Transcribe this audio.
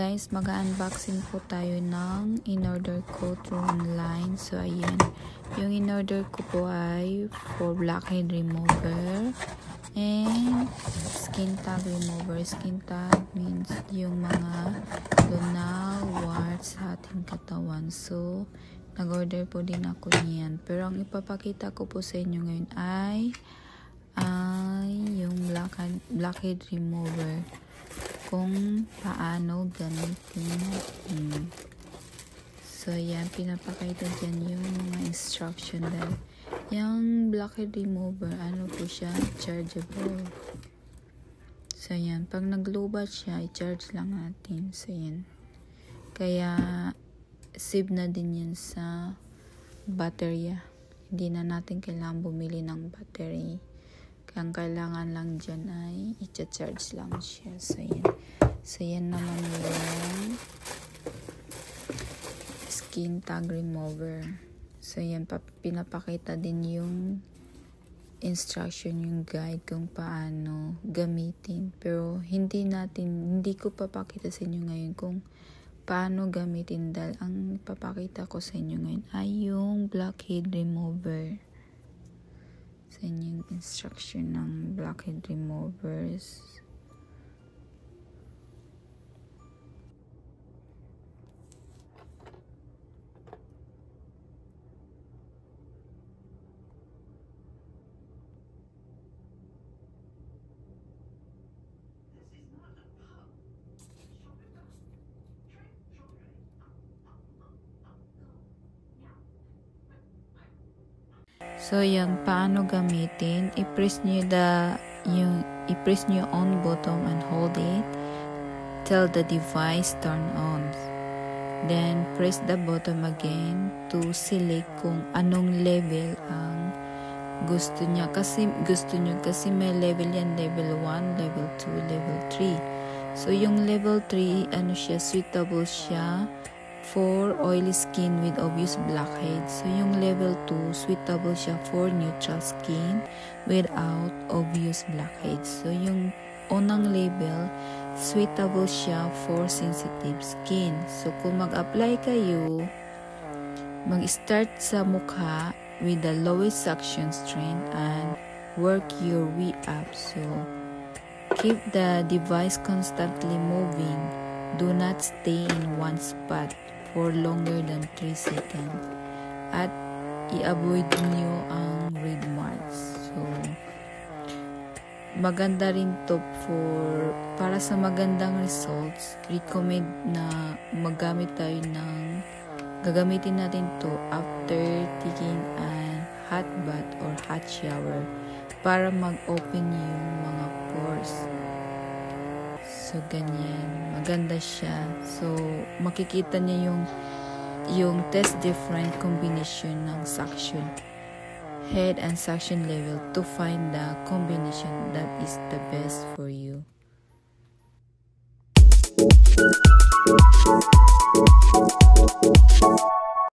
guys, mag-unboxing po tayo ng in-order ko through online. So ayan, yung in-order ko po ay for blackhead remover and skin tag remover. Skin tag means yung mga lunaw, warts sa ating katawan. So nag-order po din ako niyan. Pero ang ipapakita ko po sa inyo ngayon ay yung blackhead remover, kung paano gamitin natin. So yan, pinapakita dyan yung mga instruction dahil yung blackhead remover, ano po siya, chargeable. So yan, pag nag-lowbat siya, i-charge lang natin. So yan, kaya save na din yan sa baterya. Hindi na natin kailangan bumili ng battery. Ang kailangan lang dyan ay i-charge lang siya. So yan naman yung skin tag remover. So yan, pinapakita din yung instruction, yung guide kung paano gamitin. Pero hindi ko papakita sa inyo ngayon kung paano gamitin dahil ang papakita ko sa inyo ngayon ay yung blackhead remover. So yung instruction ng blackhead removers. So yan, paano gamitin? I-press nyo on button and hold it till the device turn on. Then press the button again to select kung anong level ang gusto nyo kasi may level yan, level 1, level 2, level 3. So yung level 3, ano siya, suitable siya for oily skin with obvious blackheads. So yung level 2, suitable siya for neutral skin without obvious blackheads. So yung unang level, suitable siya for sensitive skin. So kung mag-apply kayo, mag-start sa mukha with the lowest suction strength and work your way up. So keep the device constantly moving. Do not stay in one spot for longer than 3 seconds. At i-avoid nyo ang red marks. So maganda rin to para sa magandang results. Recommend na gagamitin natin to after taking a hot bath or hot shower para mag-open yung mga pores. So ganyan, maganda siya. So makikita niya yung test different combination ng suction head and suction level to find the combination that is the best for you.